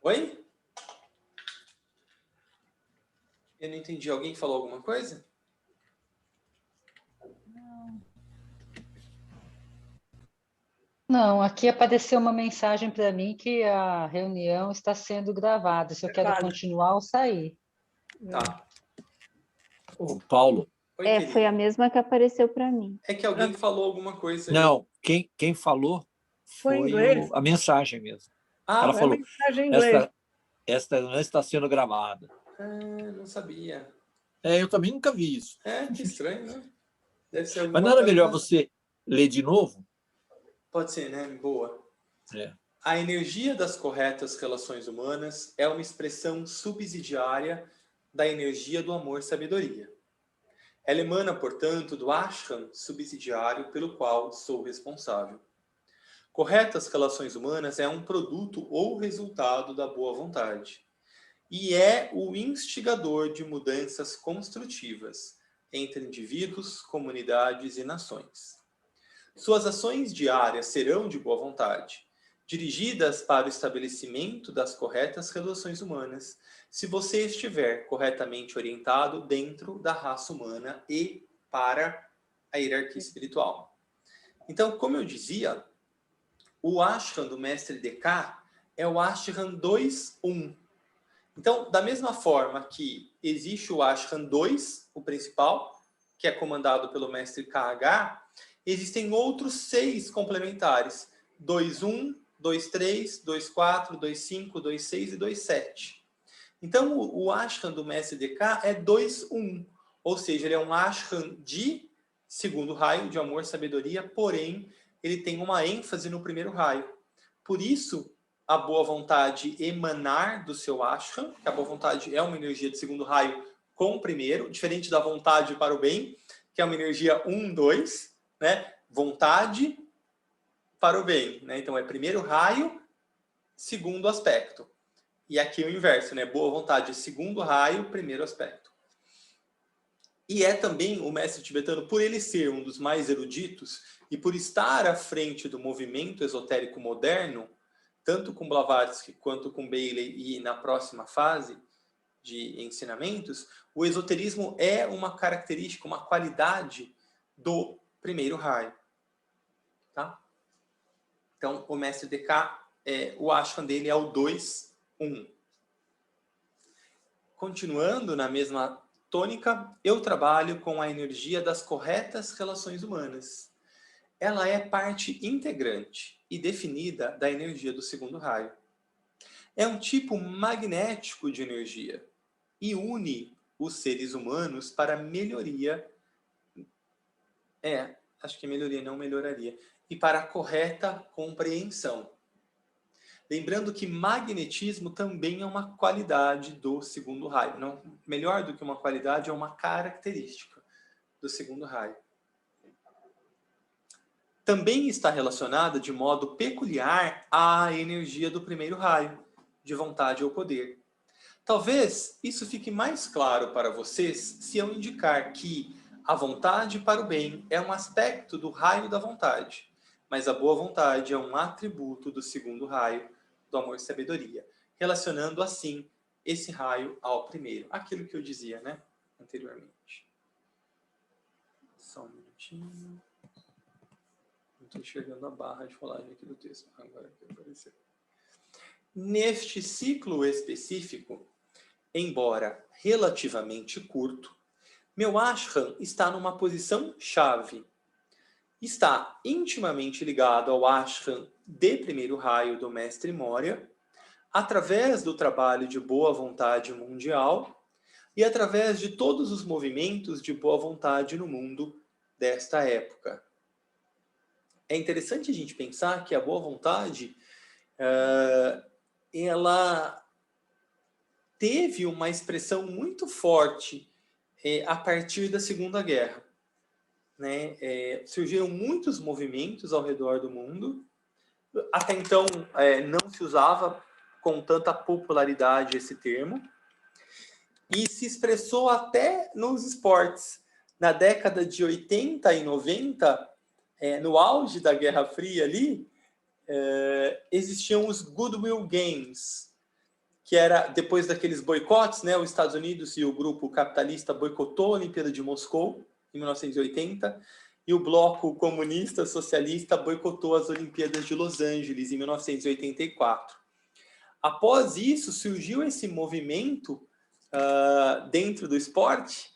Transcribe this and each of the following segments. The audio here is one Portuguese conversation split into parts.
Oi? Eu não entendi. Alguém falou alguma coisa? Não, aqui apareceu uma mensagem para mim que a reunião está sendo gravada. Se eu quero continuar ou sair. Tá. Ô, Paulo. Oi, foi a mesma que apareceu para mim. É que alguém falou alguma coisa aí. Não, quem falou foi a mensagem mesmo. Ela falou, esta não está sendo gravada. Não sabia. Eu também nunca vi isso. Que estranho, né? Deve ser Mas não era melhor você ler de novo? Pode ser, né? Boa. A energia das corretas relações humanas é uma expressão subsidiária da energia do amor-sabedoria. Ela emana, portanto, do ashram subsidiário pelo qual sou responsável. Corretas relações humanas é um produto ou resultado da boa vontade e é o instigador de mudanças construtivas entre indivíduos, comunidades e nações. Suas ações diárias serão de boa vontade, dirigidas para o estabelecimento das corretas relações humanas, se você estiver corretamente orientado dentro da raça humana e para a hierarquia espiritual. Então, como eu dizia, o ashram do mestre Descartes é o ashram 2.1. Então, da mesma forma que existe o ashram 2, o principal, que é comandado pelo mestre KH, existem outros 6 complementares, 2.1, 2.3, 2.4, 2.5, 2.6 e 2.7. Então, o ashram do mestre Descartes é 2.1, ou seja, ele é um ashram de segundo raio, de amor, sabedoria, porém, ele tem uma ênfase no primeiro raio. Por isso, a boa vontade emanar do seu ashram, que a boa vontade é uma energia de segundo raio com o primeiro, diferente da vontade para o bem, que é uma energia 1, 2, né? Vontade para o bem, né? Então é primeiro raio, segundo aspecto. E aqui é o inverso, né? Boa vontade, segundo raio, primeiro aspecto. E é também o mestre tibetano, por ele ser um dos mais eruditos e por estar à frente do movimento esotérico moderno, tanto com Blavatsky quanto com Bailey e na próxima fase de ensinamentos, o esoterismo é uma característica, uma qualidade do primeiro raio. Tá? Então, o mestre Descartes, o ashram dele é o 2.1. Continuando na mesma tônica, eu trabalho com a energia das corretas relações humanas. Ela é parte integrante e definida da energia do segundo raio. É um tipo magnético de energia e une os seres humanos para melhoria. Acho que melhoria não melhoraria. E para a correta compreensão. Lembrando que magnetismo também é uma qualidade do segundo raio. Não, melhor do que uma qualidade, é uma característica do segundo raio. Também está relacionada de modo peculiar à energia do primeiro raio, de vontade ou poder. Talvez isso fique mais claro para vocês se eu indicar que a vontade para o bem é um aspecto do raio da vontade, mas a boa vontade é um atributo do segundo raio, do amor e sabedoria, relacionando assim esse raio ao primeiro. Aquilo que eu dizia, né, anteriormente. Só um minutinho. Não estou enxergando a barra de rolagem aqui do texto. Agora que apareceu. Neste ciclo específico, embora relativamente curto, meu ashram está numa posição chave. Está intimamente ligado ao ashram de primeiro raio do mestre Moria, através do trabalho de boa vontade mundial e através de todos os movimentos de boa vontade no mundo desta época. É interessante a gente pensar que a boa vontade, ela teve uma expressão muito forte a partir da Segunda Guerra. Né? Surgiram muitos movimentos ao redor do mundo. Até então, não se usava com tanta popularidade esse termo. E se expressou até nos esportes. Na década de 80 e 90, no auge da Guerra Fria ali, existiam os Goodwill Games, que era depois daqueles boicotes, né? Os Estados Unidos e o grupo capitalista boicotou a Olimpíada de Moscou, em 1980, e o bloco comunista socialista boicotou as Olimpíadas de Los Angeles, em 1984. Após isso, surgiu esse movimento dentro do esporte,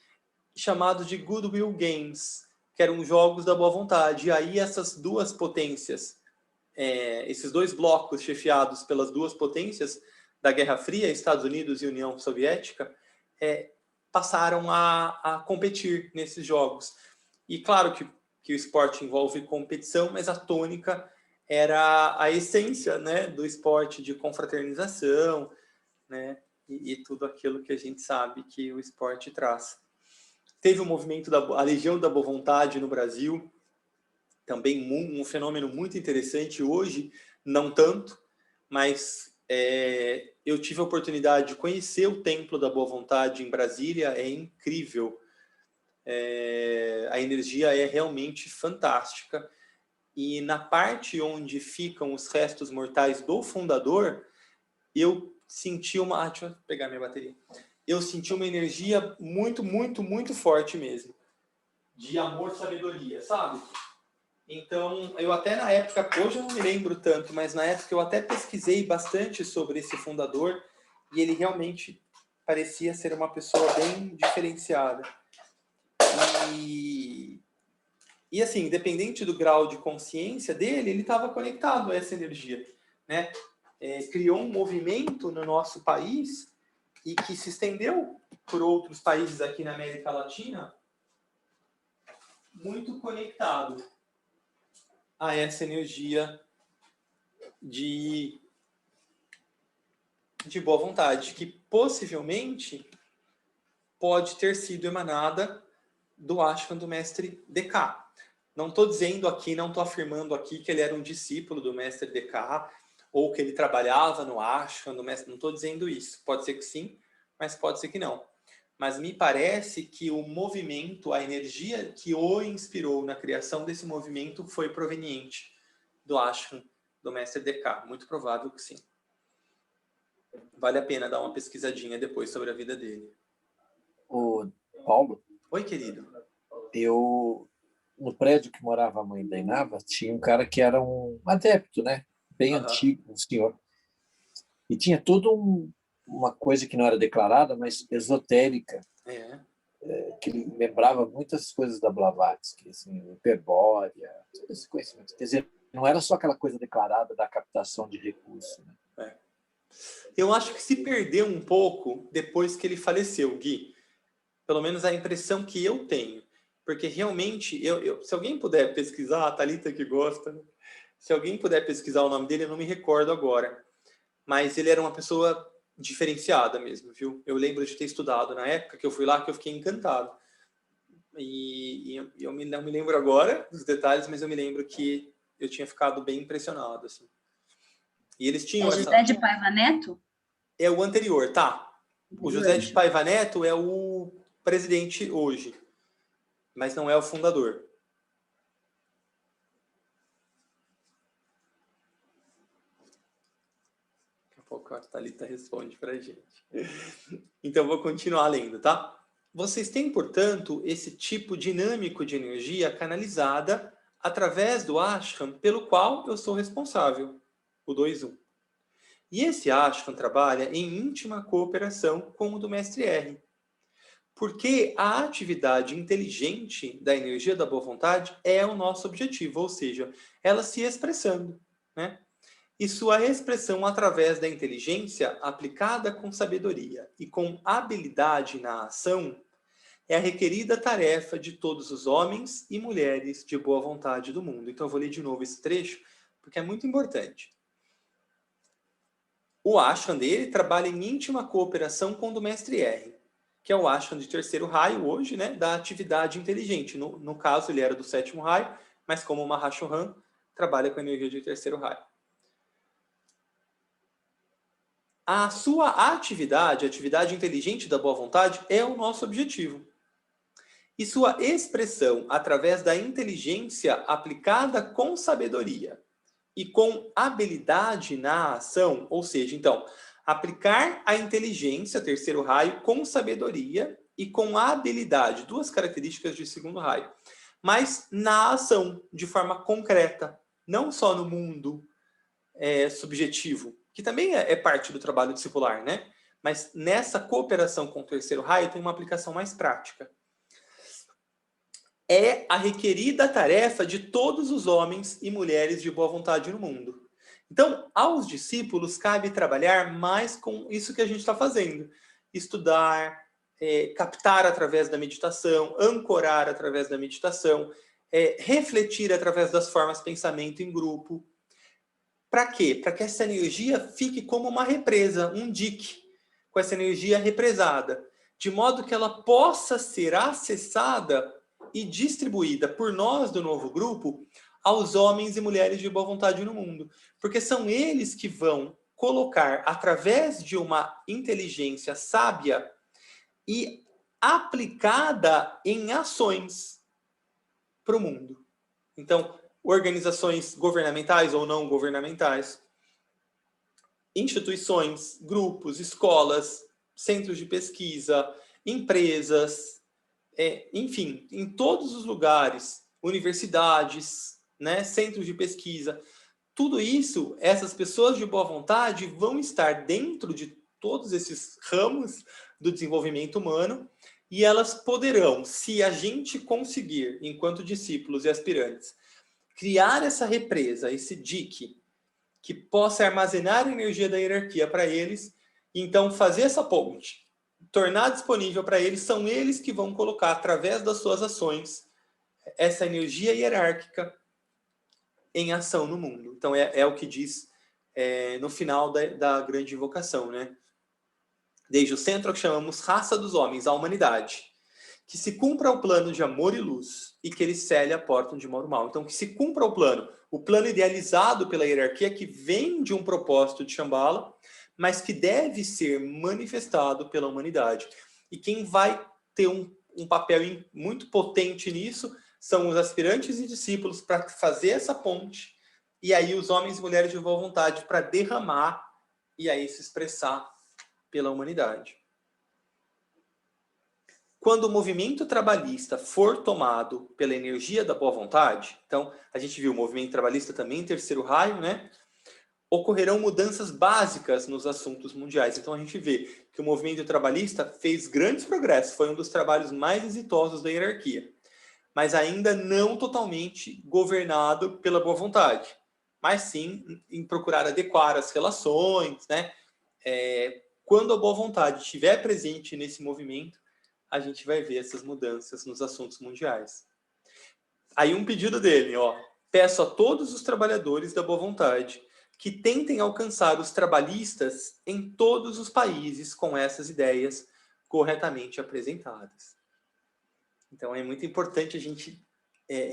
chamado de Goodwill Games, que eram jogos da boa vontade. E aí essas duas potências, esses dois blocos chefiados pelas duas potências da Guerra Fria, Estados Unidos e União Soviética, passaram a competir nesses jogos. E claro que o esporte envolve competição, mas a tônica era a essência, né, do esporte de confraternização, né, e tudo aquilo que a gente sabe que o esporte traz. Teve o movimento a Legião da Boa Vontade no Brasil, também um fenômeno muito interessante. Hoje, não tanto, mas eu tive a oportunidade de conhecer o Templo da Boa Vontade em Brasília, é incrível. A energia é realmente fantástica. E na parte onde ficam os restos mortais do fundador, eu senti deixa eu pegar minha bateria. Eu senti uma energia muito, muito, muito forte mesmo. De amor, sabedoria, sabe? Então, eu até na época, hoje eu não me lembro tanto, mas na época eu até pesquisei bastante sobre esse fundador e ele realmente parecia ser uma pessoa bem diferenciada. E assim, independente do grau de consciência dele, ele estava conectado a essa energia, né? Criou um movimento no nosso país e que se estendeu por outros países aqui na América Latina, muito conectado a essa energia de boa vontade, que possivelmente pode ter sido emanada do ashram do mestre DK. Não estou dizendo aqui, não estou afirmando aqui que ele era um discípulo do mestre DK, ou que ele trabalhava no ashram do mestre, não estou dizendo isso. Pode ser que sim, mas pode ser que não. Mas me parece que o movimento, a energia que o inspirou na criação desse movimento foi proveniente do ashram do mestre DK. Muito provável que sim. Vale a pena dar uma pesquisadinha depois sobre a vida dele. Ô, Paulo? Oi, querido. No prédio que morava a mãe da Inava, tinha um cara que era um adepto, né? Bem antigo, um senhor. E tinha toda uma coisa que não era declarada, mas esotérica. Que ele lembrava muitas coisas da Blavatsky, assim, hiperbórea, todo esse conhecimento. Quer dizer, não era só aquela coisa declarada da captação de recursos. Né? Eu acho que se perdeu um pouco depois que ele faleceu, Gui. Pelo menos a impressão que eu tenho. Porque realmente, se alguém puder pesquisar, a Thalita que gosta, né? Se alguém puder pesquisar o nome dele, eu não me recordo agora. Mas ele era uma pessoa diferenciada mesmo, viu? Eu lembro de ter estudado na época que eu fui lá, que eu fiquei encantado. E eu não me lembro agora dos detalhes, mas eu me lembro que eu tinha ficado bem impressionado, assim. E eles tinham José de Paiva Neto? É o anterior, tá. O José de Paiva Neto é o presidente hoje, mas não é o fundador. Daqui a pouco a Thalita responde pra gente. Então, vou continuar lendo, tá? Vocês têm, portanto, esse tipo dinâmico de energia canalizada através do ashram pelo qual eu sou responsável, o 2-1. E esse ashram trabalha em íntima cooperação com o do Mestre R. Porque a atividade inteligente da energia da boa vontade é o nosso objetivo, ou seja, ela se expressando, né? E sua expressão através da inteligência aplicada com sabedoria e com habilidade na ação é a requerida tarefa de todos os homens e mulheres de boa vontade do mundo. Então eu vou ler de novo esse trecho, porque é muito importante. O ashram dele trabalha em íntima cooperação com o do Mestre R, que é o ashram de terceiro raio hoje, né, da atividade inteligente. No caso, ele era do sétimo raio, mas como o Mahashohan trabalha com a energia de terceiro raio. A sua atividade, a atividade inteligente da boa vontade, é o nosso objetivo. E sua expressão através da inteligência aplicada com sabedoria e com habilidade na ação, ou seja, então, Aplicar a inteligência, terceiro raio, com sabedoria e com habilidade, duas características de segundo raio, mas na ação, de forma concreta, não só no mundo subjetivo, que também é parte do trabalho discipular, né? Mas nessa cooperação com o terceiro raio tem uma aplicação mais prática. É a requerida tarefa de todos os homens e mulheres de boa vontade no mundo. Então, aos discípulos cabe trabalhar mais com isso que a gente está fazendo. Estudar, captar através da meditação, ancorar através da meditação, refletir através das formas pensamento em grupo. Para quê? Para que essa energia fique como uma represa, um dique, com essa energia represada, de modo que ela possa ser acessada e distribuída por nós do novo grupo aos homens e mulheres de boa vontade no mundo. Porque são eles que vão colocar, através de uma inteligência sábia e aplicada em ações para o mundo. Então, organizações governamentais ou não governamentais, instituições, grupos, escolas, centros de pesquisa, empresas, enfim, em todos os lugares, universidades, né, centros de pesquisa, tudo isso, essas pessoas de boa vontade vão estar dentro de todos esses ramos do desenvolvimento humano e elas poderão, se a gente conseguir, enquanto discípulos e aspirantes, criar essa represa, esse dique, que possa armazenar a energia da hierarquia para eles, e então fazer essa ponte, tornar disponível para eles, são eles que vão colocar, através das suas ações, essa energia hierárquica em ação no mundo. Então, é o que diz no final da grande invocação, né? Desde o centro que chamamos raça dos homens, a humanidade, que se cumpra o plano de amor e luz e que ele cele a porta onde mora o mal. Então, que se cumpra o plano idealizado pela hierarquia, que vem de um propósito de Shambhala, mas que deve ser manifestado pela humanidade. E quem vai ter um papel muito potente nisso são os aspirantes e discípulos para fazer essa ponte, e aí os homens e mulheres de boa vontade para derramar e aí se expressar pela humanidade. Quando o movimento trabalhista for tomado pela energia da boa vontade, então a gente viu o movimento trabalhista também em terceiro raio, né? Ocorrerão mudanças básicas nos assuntos mundiais. Então a gente vê que o movimento trabalhista fez grandes progressos, foi um dos trabalhos mais exitosos da hierarquia, mas ainda não totalmente governado pela boa vontade, mas sim em procurar adequar as relações, né? Quando a boa vontade estiver presente nesse movimento, a gente vai ver essas mudanças nos assuntos mundiais. Aí um pedido dele, peço a todos os trabalhadores da boa vontade que tentem alcançar os trabalhistas em todos os países com essas ideias corretamente apresentadas. Então é muito importante a gente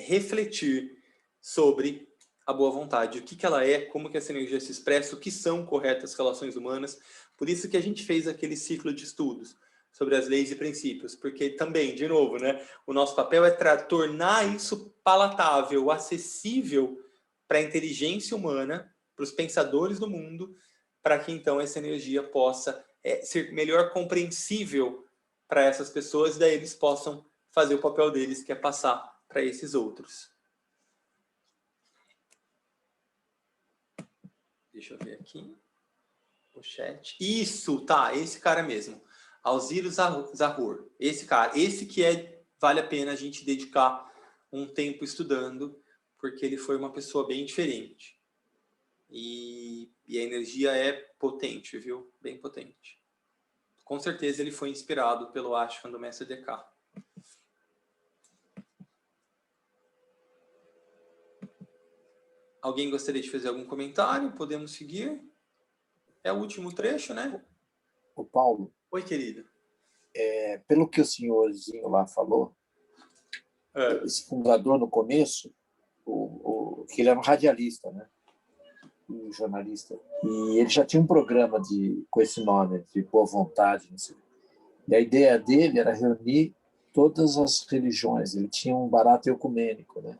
refletir sobre a boa vontade, o que ela é, como que essa energia se expressa, o que são corretas relações humanas. Por isso que a gente fez aquele ciclo de estudos sobre as leis e princípios, porque também, de novo, né, o nosso papel é tornar isso palatável, acessível para a inteligência humana, para os pensadores do mundo, para que então essa energia possa ser melhor compreensível para essas pessoas, e daí eles possam fazer o papel deles, que é passar para esses outros. Deixa eu ver aqui o chat. Isso, tá, esse cara mesmo. Alziro Zahur. Esse cara, esse que vale a pena a gente dedicar um tempo estudando, porque ele foi uma pessoa bem diferente. E a energia é potente, viu? Bem potente. Com certeza ele foi inspirado pelo Ashram do Mestre D.K. Alguém gostaria de fazer algum comentário? Podemos seguir? É o último trecho, né? O Paulo. Oi, querido. Pelo que o senhorzinho lá falou, esse fundador no começo, que ele era um radialista, né? Um jornalista. E ele já tinha um programa com esse nome, de Boa Vontade. Não sei. E a ideia dele era reunir todas as religiões. Ele tinha um barato ecumênico, né?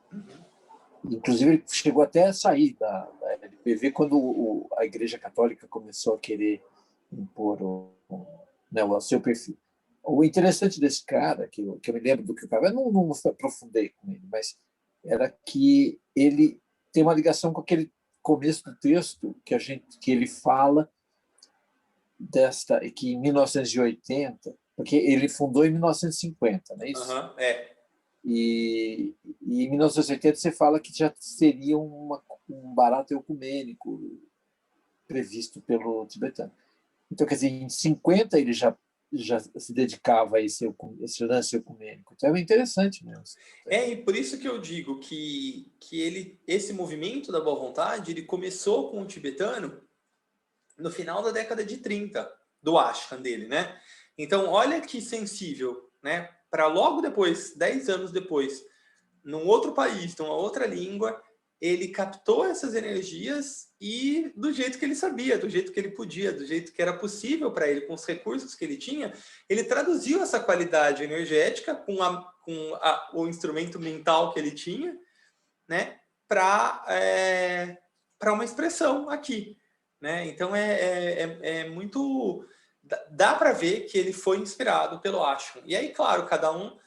Inclusive, ele chegou até a sair da LPV quando a Igreja Católica começou a querer impor o seu perfil. O interessante desse cara, que eu me lembro do que o cara, eu não aprofundei com ele, mas era que ele tem uma ligação com aquele começo do texto que ele fala que em 1980, porque ele fundou em 1950, não é isso? E em 1980 você fala que já seria um barato ecumênico previsto pelo tibetano. Então, quer dizer, em 50 ele já se dedicava a esse lance ecumênico. Então é interessante mesmo. E por isso que eu digo que esse movimento da boa vontade, ele começou com o tibetano no final da década de 30, do ashram dele, né? Então, olha que sensível, né? Para logo depois, 10 anos depois, num outro país, numa outra língua, ele captou essas energias e do jeito que ele sabia, do jeito que ele podia, do jeito que era possível para ele, com os recursos que ele tinha, ele traduziu essa qualidade energética com o instrumento mental que ele tinha, né, para uma expressão aqui, né? Então é muito... Dá para ver que ele foi inspirado pelo ashram. E aí, claro, cada um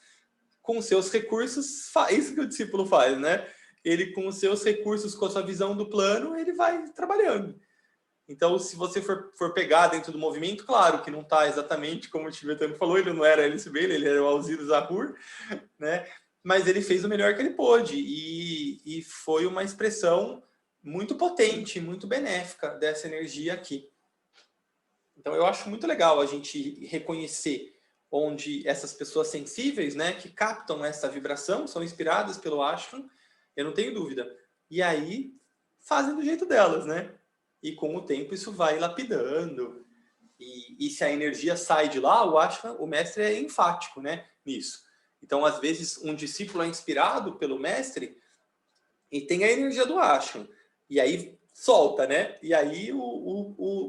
com seus recursos, isso que o discípulo faz, né? Ele, com os seus recursos, com a sua visão do plano, ele vai trabalhando. Então, se você for pegar dentro do movimento, claro que não está exatamente como o tibetano falou, ele não era Alice Bailey, ele era o Alcide Zahur, né? Mas ele fez o melhor que ele pôde e foi uma expressão muito potente, muito benéfica dessa energia aqui. Então, eu acho muito legal a gente reconhecer onde essas pessoas sensíveis, né, que captam essa vibração, são inspiradas pelo ashram, eu não tenho dúvida. E aí, fazem do jeito delas, né? E com o tempo isso vai lapidando. E se a energia sai de lá, o mestre é enfático, né, nisso. Então, às vezes, um discípulo é inspirado pelo mestre e tem a energia do ashram. E aí solta, né? E aí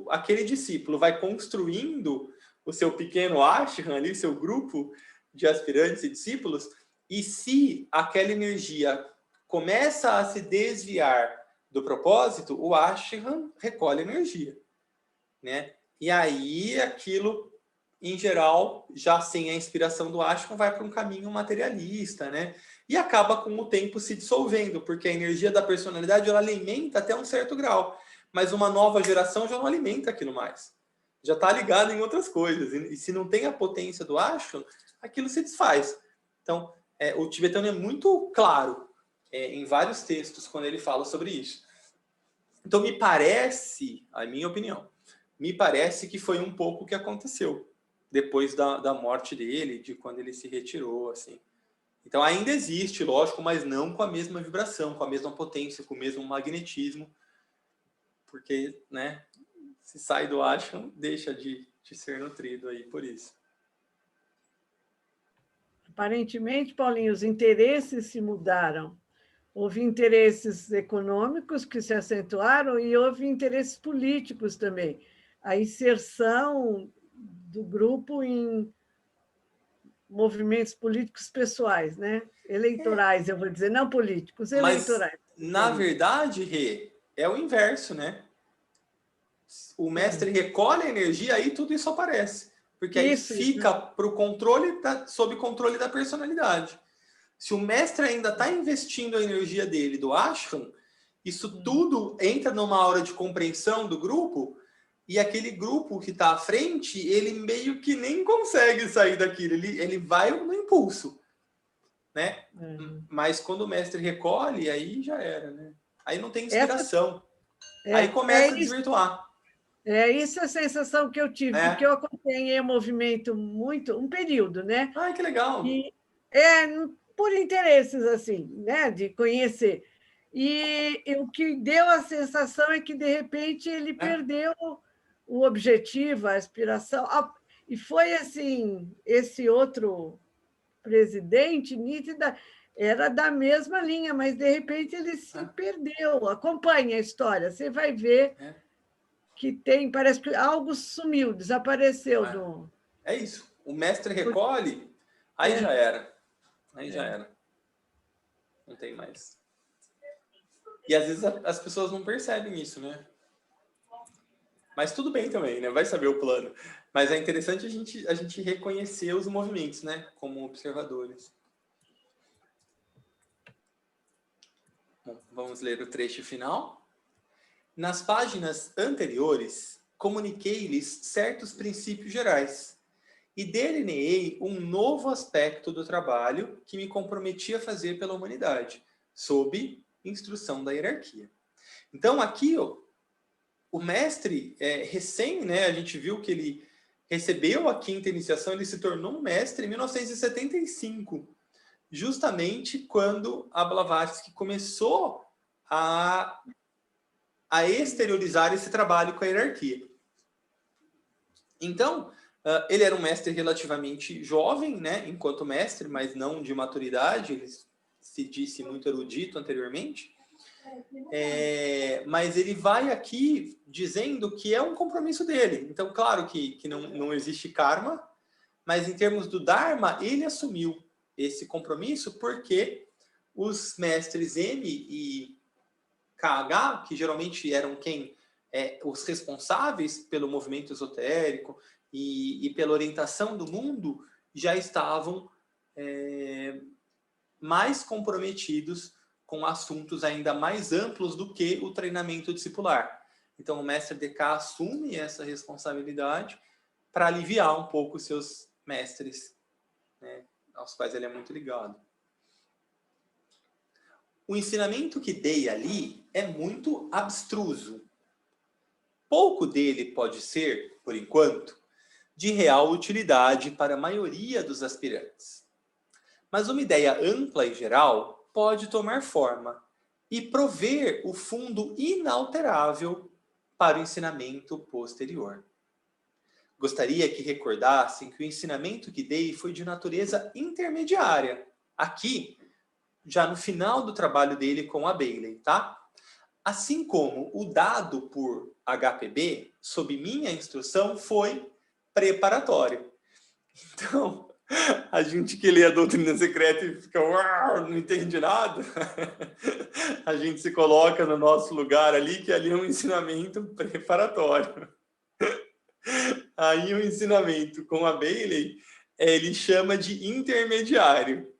aquele discípulo vai construindo o seu pequeno ashram ali, seu grupo de aspirantes e discípulos, e se aquela energia começa a se desviar do propósito, o ashram recolhe energia, né? E aí aquilo, em geral, já sem a inspiração do ashram, vai para um caminho materialista, né? E acaba com o tempo se dissolvendo, porque a energia da personalidade ela alimenta até um certo grau, mas uma nova geração já não alimenta aquilo mais. Já está ligado em outras coisas. E se não tem a potência do ashram, aquilo se desfaz. Então, o tibetano é muito claro em vários textos quando ele fala sobre isso. Então, me parece, a minha opinião, me parece que foi um pouco o que aconteceu depois da morte dele, de quando ele se retirou, assim. Então, ainda existe, lógico, mas não com a mesma vibração, com a mesma potência, com o mesmo magnetismo, porque, né, se sai do ashram, deixa de ser nutrido aí por isso. Aparentemente, Paulinho, os interesses se mudaram. Houve interesses econômicos que se acentuaram e houve interesses políticos também. A inserção do grupo em movimentos políticos pessoais, né? Eleitorais, eu vou dizer, não políticos, eleitorais. Mas, na verdade, Rê, é o inverso, né? O mestre recolhe a energia, aí tudo isso aparece. Porque aí fica pro sob controle da personalidade. Se o mestre ainda está investindo a energia dele do ashram, isso tudo entra numa aura de compreensão do grupo, e aquele grupo que está à frente, ele meio que nem consegue sair daquilo, ele vai no impulso, né? Mas quando o mestre recolhe, aí já era, né? Aí não tem inspiração. Aí começa a desvirtuar. Isso é a sensação que eu tive, porque eu acompanhei o movimento um período, né? Ai, que legal! E por interesses, assim, né? De conhecer. E o que deu a sensação é que, de repente, ele perdeu o objetivo, a aspiração. E foi assim, esse outro presidente, nítida, era da mesma linha, mas, de repente, ele se perdeu. Acompanhe a história, você vai ver que parece que algo sumiu, desapareceu. É isso. O mestre recolhe, aí já era. Aí já era. Não tem mais. E às vezes as pessoas não percebem isso, né? Mas tudo bem também, né? Vai saber o plano. Mas é interessante a gente reconhecer os movimentos, né? Como observadores. Bom, vamos ler o trecho final. Nas páginas anteriores, comuniquei-lhes certos princípios gerais e delineei um novo aspecto do trabalho que me comprometi a fazer pela humanidade, sob instrução da hierarquia. Então, aqui, ó, o mestre, recém, né, a gente viu que ele recebeu a 5ª iniciação, ele se tornou um mestre em 1975, justamente quando a Blavatsky começou a exteriorizar esse trabalho com a hierarquia. Então, ele era um mestre relativamente jovem, né, enquanto mestre, mas não de maturidade, ele se disse muito erudito anteriormente. Mas ele vai aqui dizendo que é um compromisso dele. Então, claro que não existe karma, mas em termos do Dharma, ele assumiu esse compromisso porque os mestres M e KH, que geralmente eram os responsáveis pelo movimento esotérico e pela orientação do mundo, já estavam mais comprometidos com assuntos ainda mais amplos do que o treinamento discipular. Então, o mestre DK assume essa responsabilidade para aliviar um pouco os seus mestres, né, aos quais ele é muito ligado. O ensinamento que dei ali é muito abstruso. Pouco dele pode ser, por enquanto, de real utilidade para a maioria dos aspirantes. Mas uma ideia ampla e geral pode tomar forma e prover o fundo inalterável para o ensinamento posterior. Gostaria que recordassem que o ensinamento que dei foi de natureza intermediária, aqui, já no final do trabalho dele com a Bailey, tá? Assim como o dado por HPB, sob minha instrução, foi preparatório. Então, a gente que lê a doutrina secreta e fica, não entende nada, a gente se coloca no nosso lugar ali, que ali é um ensinamento preparatório. Aí o ensinamento com a Bailey, ele chama de intermediário.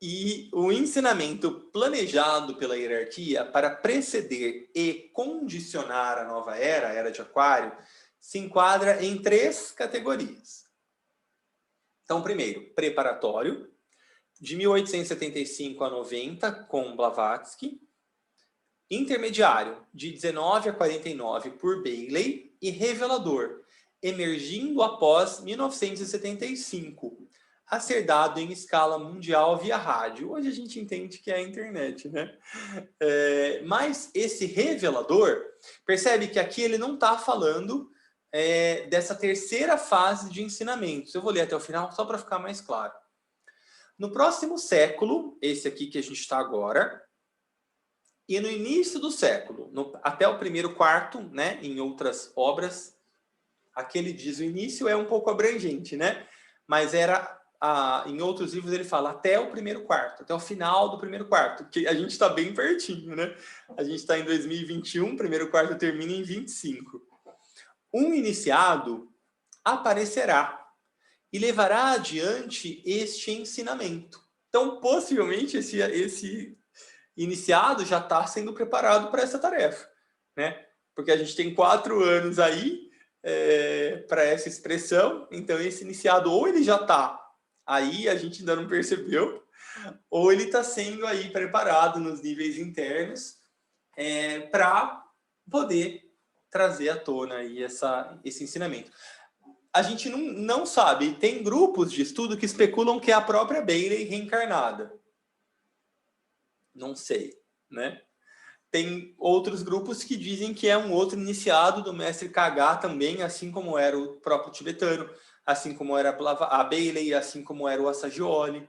E o ensinamento planejado pela hierarquia para preceder e condicionar a nova era, a era de Aquário, se enquadra em 3 categorias. Então, primeiro, preparatório, de 1875 a 90, com Blavatsky. Intermediário, de 19 a 49, por Bailey. E revelador, emergindo após 1975, a ser dado em escala mundial via rádio. Hoje a gente entende que é a internet, né? Mas esse revelador, percebe que aqui ele não está falando dessa terceira fase de ensinamentos. Eu vou ler até o final, só para ficar mais claro. No próximo século, esse aqui que a gente está agora, e no início do século, até o primeiro quarto, né, em outras obras, aqui ele diz o início é um pouco abrangente, né? Mas em outros livros ele fala até o primeiro quarto, até o final do primeiro quarto, que a gente está bem pertinho, né? A gente está em 2021, o primeiro quarto termina em 25. Um iniciado aparecerá e levará adiante este ensinamento. Então, possivelmente, esse iniciado já está sendo preparado para essa tarefa, né? Porque a gente tem 4 anos aí para essa expressão, então esse iniciado ou ele já está aí, a gente ainda não percebeu, ou ele está sendo aí preparado nos níveis internos para poder trazer à tona aí esse ensinamento. A gente não sabe, tem grupos de estudo que especulam que é a própria Bailey reencarnada. Não sei, né? Tem outros grupos que dizem que é um outro iniciado do mestre KH também, assim como era o próprio tibetano, assim como era a Bailey, assim como era o Assagioli,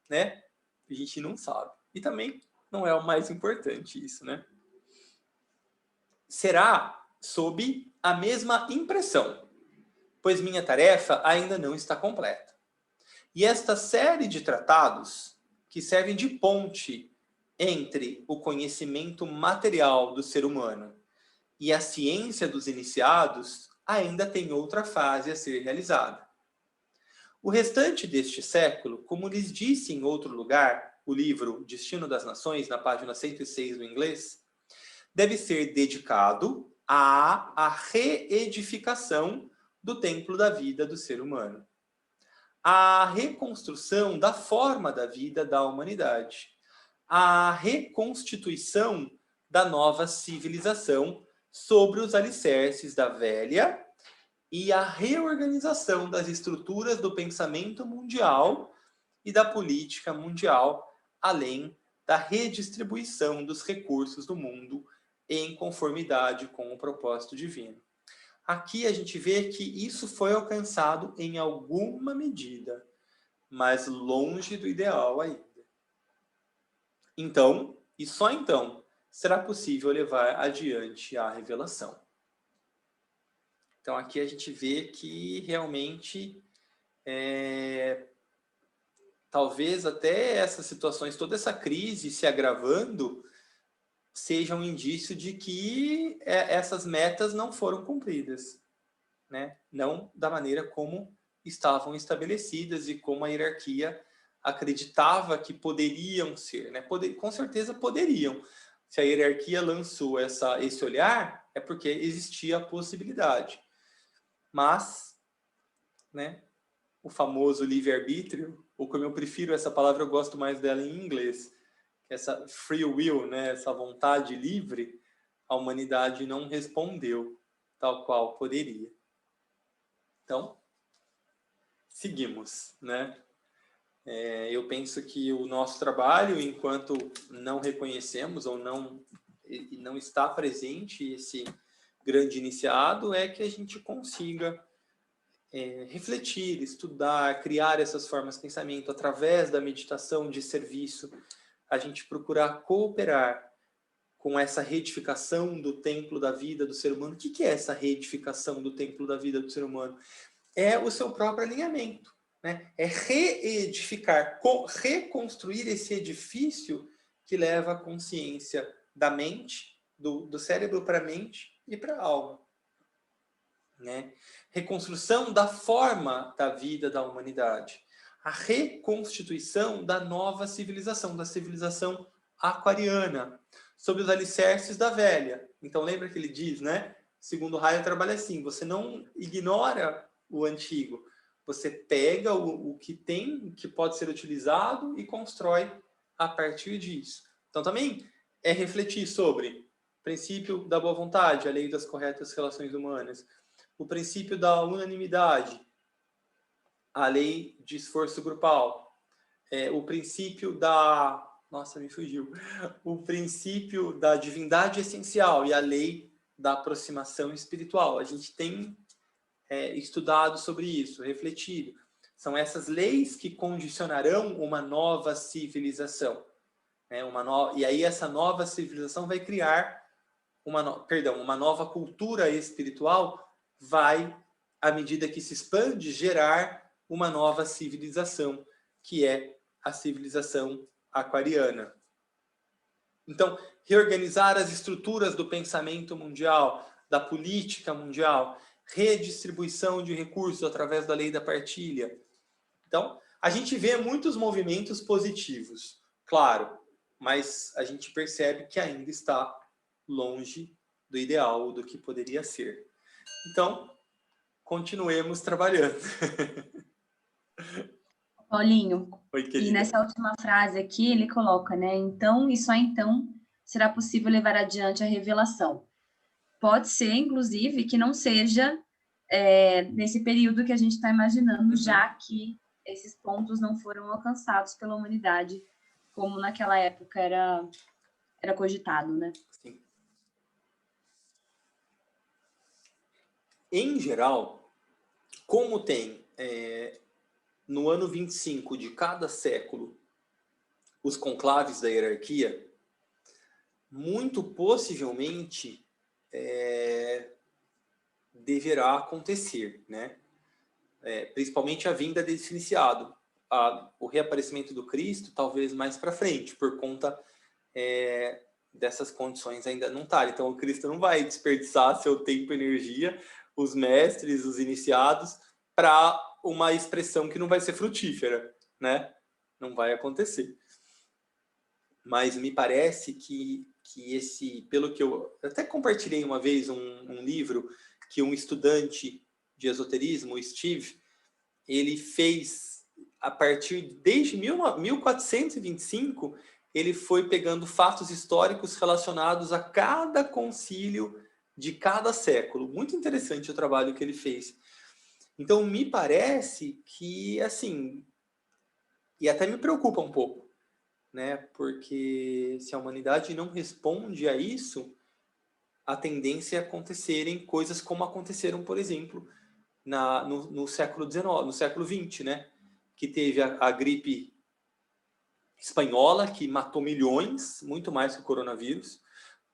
né? A gente não sabe. E também não é o mais importante isso, né? Será sob a mesma impressão, pois minha tarefa ainda não está completa. E esta série de tratados, que servem de ponte entre o conhecimento material do ser humano e a ciência dos iniciados ainda tem outra fase a ser realizada. O restante deste século, como lhes disse em outro lugar, o livro Destino das Nações, na página 106 do inglês, deve ser dedicado à reedificação do templo da vida do ser humano, à reconstrução da forma da vida da humanidade, à reconstituição da nova civilização sobre os alicerces da velha e a reorganização das estruturas do pensamento mundial e da política mundial, além da redistribuição dos recursos do mundo em conformidade com o propósito divino. Aqui a gente vê que isso foi alcançado em alguma medida, mas longe do ideal ainda. Então, e só então, será possível levar adiante a revelação. Então, aqui a gente vê que realmente, talvez até essas situações, toda essa crise se agravando, seja um indício de que essas metas não foram cumpridas, né? Não da maneira como estavam estabelecidas e como a hierarquia acreditava que poderiam ser, né? Com certeza poderiam. Se a hierarquia lançou esse olhar, é porque existia a possibilidade. Mas, né, o famoso livre-arbítrio, ou como eu prefiro essa palavra, eu gosto mais dela em inglês, essa free will, né, essa vontade livre, a humanidade não respondeu tal qual poderia. Então, seguimos, né? Eu penso que o nosso trabalho, enquanto não reconhecemos ou não está presente esse grande iniciado, é que a gente consiga refletir, estudar, criar essas formas de pensamento através da meditação de serviço, a gente procurar cooperar com essa reedificação do templo da vida do ser humano. O que é essa reedificação do templo da vida do ser humano? É o seu próprio alinhamento, né? É reedificar, reconstruir esse edifício que leva a consciência da mente, do cérebro para a mente e para a alma, né? Reconstrução da forma da vida da humanidade. A reconstituição da nova civilização, da civilização aquariana, sobre os alicerces da velha. Então, lembra que ele diz, né? Segundo Raio trabalha assim, você não ignora o antigo, você pega o que tem, que pode ser utilizado e constrói a partir disso. Então, também é refletir sobre o princípio da boa vontade, a lei das corretas relações humanas, o princípio da unanimidade, a lei de esforço grupal, o princípio da... Nossa, me fugiu. O princípio da divindade essencial e a lei da aproximação espiritual. A gente tem estudado sobre isso, refletido. São essas leis que condicionarão uma nova civilização. Né? E aí essa nova civilização vai criar uma nova cultura espiritual, vai, à medida que se expande, gerar uma nova civilização, que é a civilização aquariana. Então, reorganizar as estruturas do pensamento mundial, da política mundial, redistribuição de recursos através da lei da partilha. Então, a gente vê muitos movimentos positivos, claro, mas a gente percebe que ainda está longe do ideal, do que poderia ser. Então, continuemos trabalhando. Paulinho, Oi, querida. E nessa última frase aqui ele coloca, né? Então, e só então será possível levar adiante a revelação. Pode ser, inclusive, que não seja nesse período que a gente está imaginando, já que esses pontos não foram alcançados pela humanidade, como naquela época era cogitado, né? Sim. Em geral, como tem no ano 25 de cada século os conclaves da hierarquia, muito possivelmente deverá acontecer, né? Principalmente a vinda desse iniciado, o reaparecimento do Cristo, talvez mais para frente, por conta dessas condições ainda não está. Então, o Cristo não vai desperdiçar seu tempo e energia, os mestres, os iniciados, para uma expressão que não vai ser frutífera, né? Não vai acontecer. Mas me parece que pelo que eu até compartilhei uma vez um livro que um estudante de esoterismo, o Steve, ele fez desde 1425, ele foi pegando fatos históricos relacionados a cada concílio de cada século. Muito interessante o trabalho que ele fez. Então, me parece que, assim, e até me preocupa um pouco, né? Porque se a humanidade não responde a isso, a tendência é acontecerem coisas como aconteceram, por exemplo, no século XIX, no século XX, né? Que teve a gripe espanhola, que matou milhões, muito mais que o coronavírus.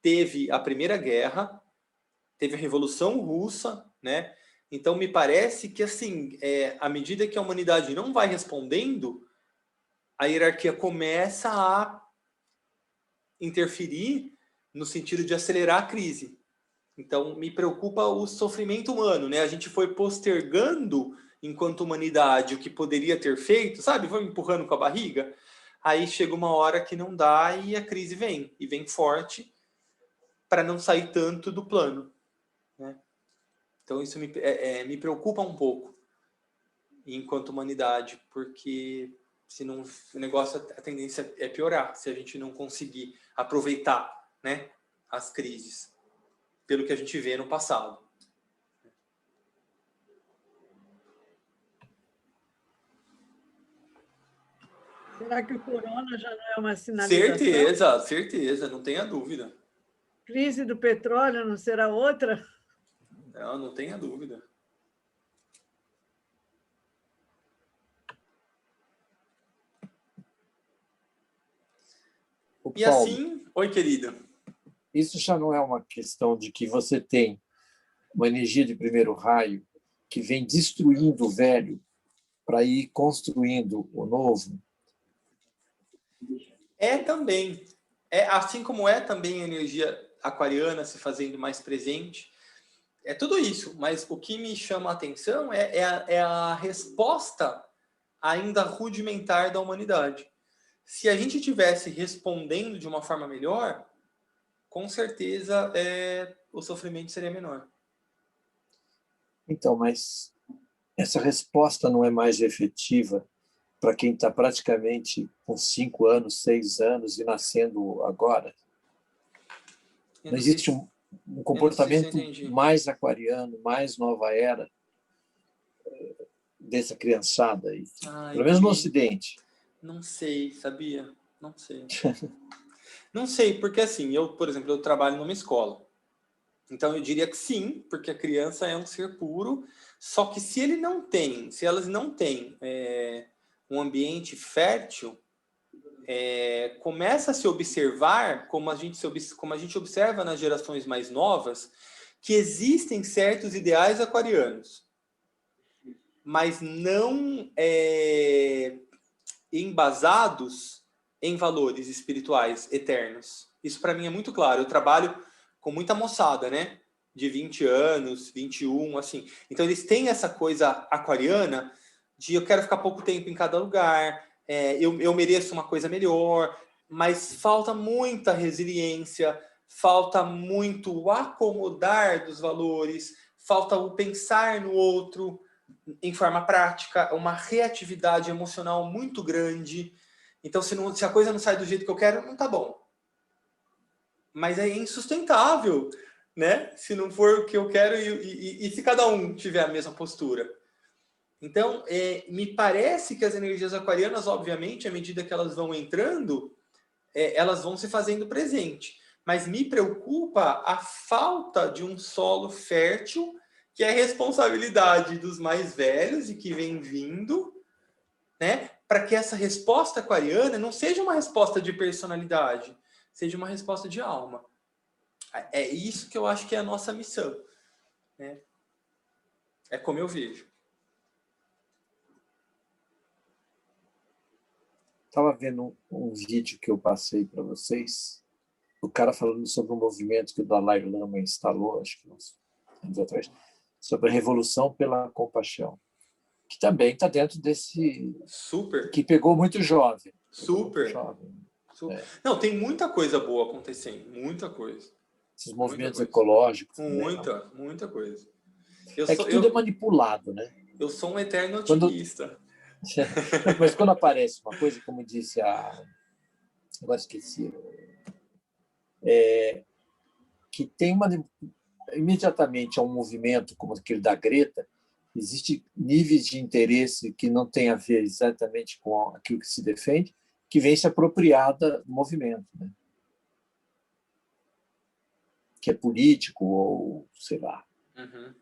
Teve a Primeira Guerra, teve a Revolução Russa, né? Então, me parece que, assim, à medida que a humanidade não vai respondendo, a hierarquia começa a interferir no sentido de acelerar a crise. Então, me preocupa o sofrimento humano, né? A gente foi postergando, enquanto humanidade, o que poderia ter feito, sabe? Vamos empurrando com a barriga. Aí chega uma hora que não dá e a crise vem. E vem forte para não sair tanto do plano, né? Então, isso me preocupa um pouco, enquanto humanidade, porque senão o negócio, a tendência é piorar, se a gente não conseguir aproveitar, né, as crises, pelo que a gente vê no passado. Será que o corona já não é uma sinalização? Certeza, não tenha dúvida. Crise do petróleo não será outra? Não tenha dúvida. E Paulo, assim... Oi, querida. Isso já não é uma questão de que você tem uma energia de primeiro raio que vem destruindo o velho para ir construindo o novo? Também. Assim como também a energia aquariana se fazendo mais presente. É tudo isso, mas o que me chama a atenção é a resposta ainda rudimentar da humanidade. Se a gente tivesse respondendo de uma forma melhor, com certeza o sofrimento seria menor. Então, mas essa resposta não é mais efetiva para quem está praticamente com 5 anos, 6 anos e nascendo agora? Não existe um comportamento mais aquariano, mais nova era dessa criançada aí, pelo menos no Ocidente. Não sei, sabia? Não sei. Não sei, porque assim, por exemplo, eu trabalho numa escola. Então eu diria que sim, porque a criança é um ser puro, só que se elas não têm um ambiente fértil, começa a se observar, como a gente observa nas gerações mais novas, que existem certos ideais aquarianos, mas não embasados em valores espirituais eternos. Isso para mim é muito claro. Eu trabalho com muita moçada, né? De 20 anos, 21, assim. Então eles têm essa coisa aquariana de eu quero ficar pouco tempo em cada lugar, eu mereço uma coisa melhor, mas falta muita resiliência, falta muito o acomodar dos valores, falta o pensar no outro em forma prática, uma reatividade emocional muito grande. Então, se a coisa não sai do jeito que eu quero, não tá bom. Mas é insustentável, né? Se não for o que eu quero e se cada um tiver a mesma postura. Então, me parece que as energias aquarianas, obviamente, à medida que elas vão entrando, elas vão se fazendo presente. Mas me preocupa a falta de um solo fértil, que é a responsabilidade dos mais velhos e que vem vindo, né? Para que essa resposta aquariana não seja uma resposta de personalidade, seja uma resposta de alma. É isso que eu acho que é a nossa missão, né? É como eu vejo. Estava vendo um vídeo que eu passei para vocês o cara falando sobre um movimento que o Dalai Lama instalou, acho que uns anos atrás, sobre a revolução pela compaixão, que também está dentro desse... Super. Que pegou muito jovem. Super. É. Não, tem muita coisa boa acontecendo, muita coisa. Esses movimentos ecológicos. Muita coisa. Tudo é manipulado, né? Eu sou um eterno otimista. Mas quando aparece uma coisa, como disse agora esqueci, que tem imediatamente a um movimento como aquele da Greta, existem níveis de interesse que não tem a ver exatamente com aquilo que se defende, que vem se apropriar do movimento, né? Que é político ou sei lá. Uhum.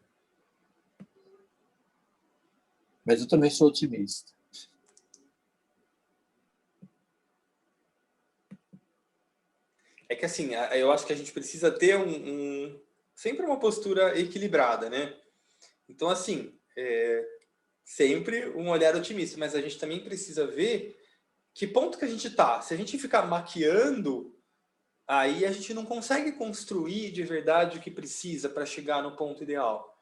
Mas eu também sou otimista. É que assim, eu acho que a gente precisa ter sempre uma postura equilibrada, né? Então, assim, sempre um olhar otimista, mas a gente também precisa ver que ponto que a gente está. Se a gente ficar maquiando, aí a gente não consegue construir de verdade o que precisa para chegar no ponto ideal.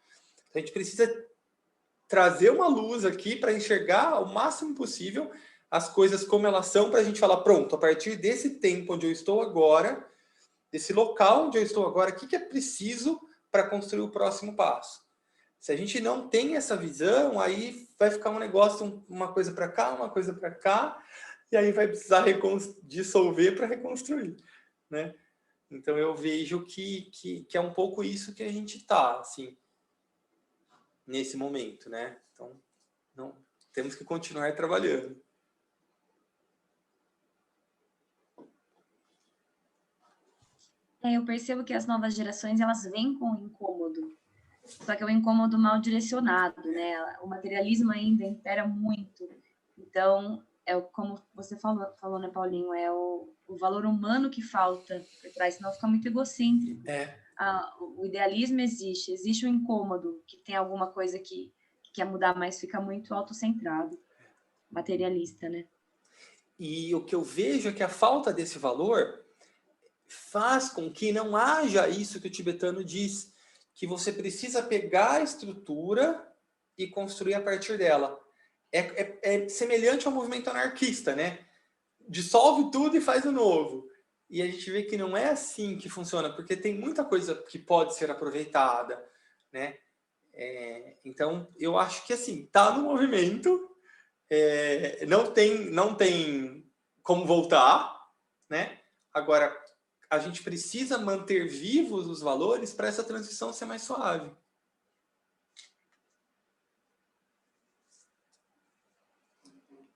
A gente precisa trazer uma luz aqui para enxergar o máximo possível as coisas como elas são, para a gente falar, pronto, a partir desse tempo onde eu estou agora, desse local onde eu estou agora, o que é preciso para construir o próximo passo? Se a gente não tem essa visão, aí vai ficar um negócio, uma coisa para cá, uma coisa para cá, e aí vai precisar dissolver para reconstruir, né? Então eu vejo que é um pouco isso que a gente está, assim, nesse momento, né? Então, não, temos que continuar trabalhando. Eu percebo que as novas gerações, elas vêm com incômodo. Só que é um incômodo mal direcionado, né? O materialismo ainda impera muito. Então, como você falou, né, Paulinho? É o valor humano que falta por trás, senão fica muito egocêntrico. O idealismo existe um incômodo, que tem alguma coisa que quer mudar, mas fica muito autocentrado, materialista, né? E o que eu vejo é que a falta desse valor faz com que não haja isso que o tibetano diz, que você precisa pegar a estrutura e construir a partir dela. É semelhante ao movimento anarquista, né? Dissolve tudo e faz o novo. E a gente vê que não é assim que funciona, porque tem muita coisa que pode ser aproveitada, né? Então, eu acho que assim, tá no movimento, não tem como voltar, né? Agora, a gente precisa manter vivos os valores para essa transição ser mais suave.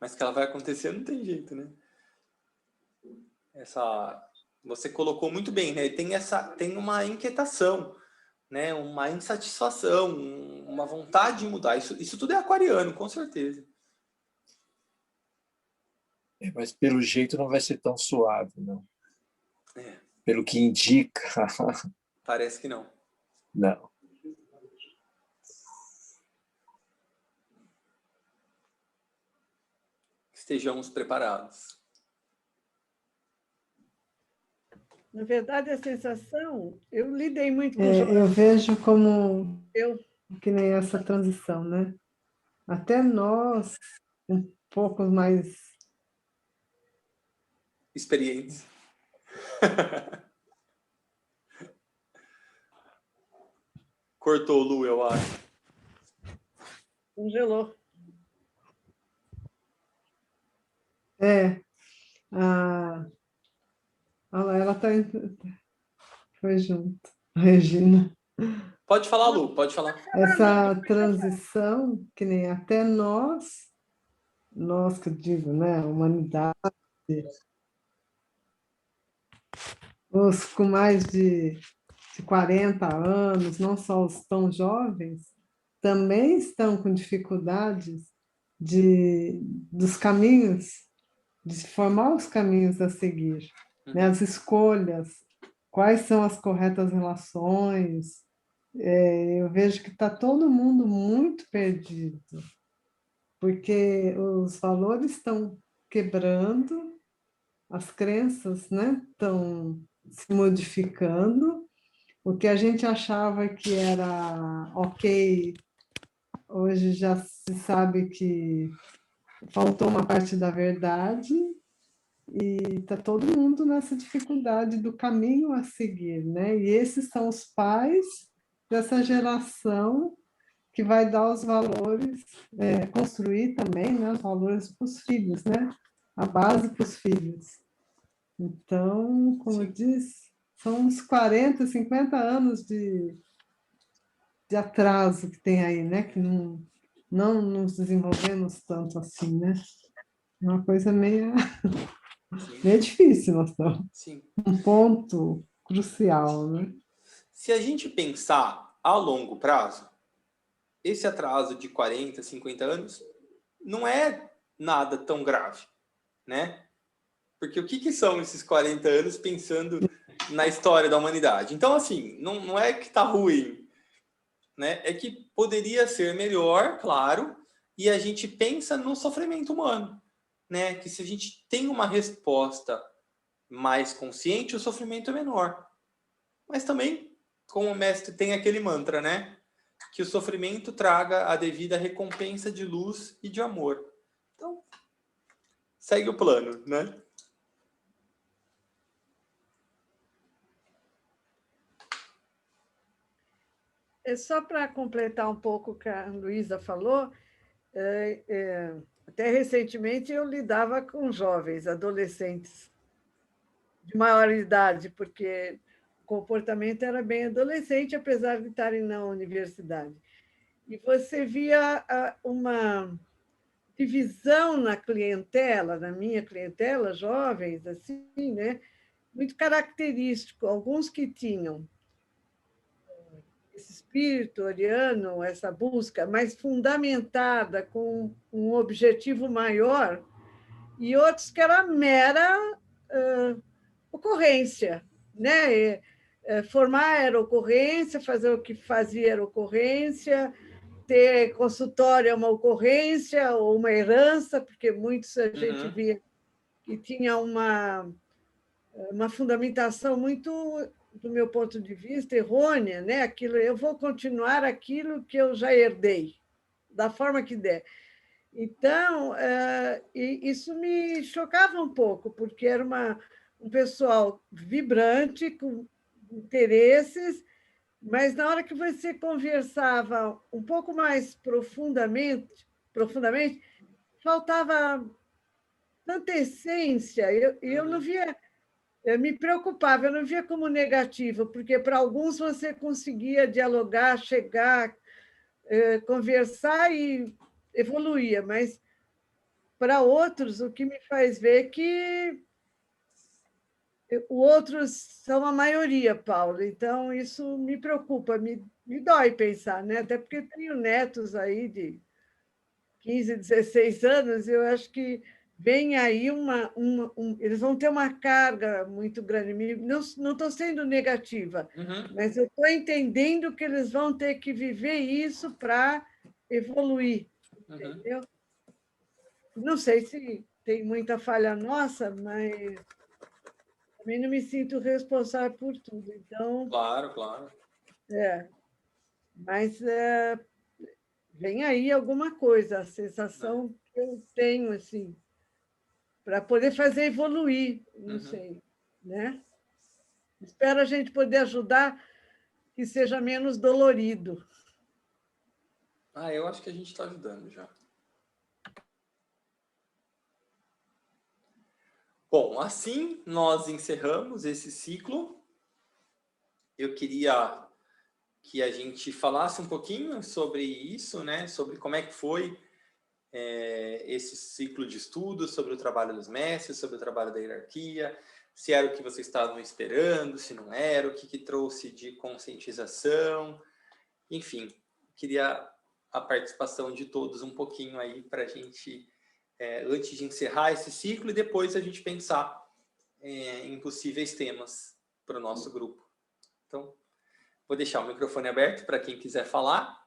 Mas que ela vai acontecer, não tem jeito, né? Você colocou muito bem, né? Tem uma inquietação, né? Uma insatisfação, uma vontade de mudar. Isso tudo é aquariano, com certeza. Mas pelo jeito não vai ser tão suave, não. Pelo que indica. Parece que não. Não. Estejamos preparados. Na verdade, a sensação, eu lidei muito com eu vejo como que nem essa transição, né? Até nós, um pouco mais experientes. Cortou, Lu, eu acho. Congelou. Ela está foi junto, Regina. Pode falar, Lu, pode falar. Essa transição, que nem até nós que eu digo, né, a humanidade, os com mais de 40 anos, não só os tão jovens, também estão com dificuldades dos caminhos, de formar os caminhos a seguir, né? As escolhas, quais são as corretas relações. Eu vejo que está todo mundo muito perdido, porque os valores estão quebrando, as crenças, né, estão se modificando. O que a gente achava que era ok, hoje já se sabe que faltou uma parte da verdade e está todo mundo nessa dificuldade do caminho a seguir, né? E esses são os pais dessa geração que vai dar os valores, construir também, né, os valores para os filhos, né? A base para os filhos. Então, como eu disse, são uns 40, 50 anos de atraso que tem aí, né? Que não nos desenvolvemos tanto assim, né? É uma coisa meio difícil, nós estamos. Sim. Um ponto crucial, né? Se a gente pensar a longo prazo, esse atraso de 40, 50 anos não é nada tão grave, né? Porque o que são esses 40 anos pensando na história da humanidade? Então, assim, não é que está ruim, né? É que poderia ser melhor, claro, e a gente pensa no sofrimento humano, né? Que se a gente tem uma resposta mais consciente, o sofrimento é menor. Mas também, como o mestre tem aquele mantra, né? Que o sofrimento traga a devida recompensa de luz e de amor. Então, segue o plano, né? Só para completar um pouco o que a Luísa falou, até recentemente eu lidava com jovens, adolescentes de maior idade, porque o comportamento era bem adolescente, apesar de estarem na universidade. E você via uma divisão na clientela, na minha clientela, jovens, assim, né? Muito característico. Alguns que tinham esse espírito ariano, essa busca mais fundamentada com um objetivo maior, e outros que era mera ocorrência, né? Formar era ocorrência, fazer o que fazia era ocorrência, ter consultório é uma ocorrência ou uma herança, porque muitos a gente via que tinha uma fundamentação muito, do meu ponto de vista, errônea, né? Aquilo, eu vou continuar aquilo que eu já herdei, da forma que der. Então, isso me chocava um pouco, porque era um pessoal vibrante, com interesses, mas na hora que você conversava um pouco mais profundamente faltava tanta essência. Eu não via, eu me preocupava, eu não via como negativo, porque para alguns você conseguia dialogar, chegar, conversar e evoluía, mas para outros o que me faz ver que outros são a maioria, Paulo. Então, isso me preocupa, me dói pensar, né? Até porque tenho netos aí de 15, 16 anos, eu acho que vem aí eles vão ter uma carga muito grande. Não estou sendo negativa, mas eu estou entendendo que eles vão ter que viver isso para evoluir, entendeu? Não sei se tem muita falha nossa, mas também não me sinto responsável por tudo. Então, Claro. Mas vem aí alguma coisa, a sensação que eu tenho, assim, para poder fazer evoluir, não sei, né? Espero a gente poder ajudar que seja menos dolorido. Eu acho que a gente está ajudando já. Bom, assim nós encerramos esse ciclo. Eu queria que a gente falasse um pouquinho sobre isso, né? Sobre como é que foi esse ciclo de estudos, sobre o trabalho dos mestres, sobre o trabalho da hierarquia, se era o que vocês estavam esperando, se não era, o que trouxe de conscientização. Enfim, queria a participação de todos um pouquinho aí para a gente, antes de encerrar esse ciclo, e depois a gente pensar em possíveis temas para o nosso grupo. Então, vou deixar o microfone aberto para quem quiser falar,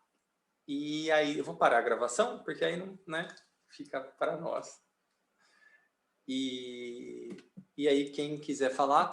e aí eu vou parar a gravação, porque aí não, né, fica para nós. E aí, quem quiser falar,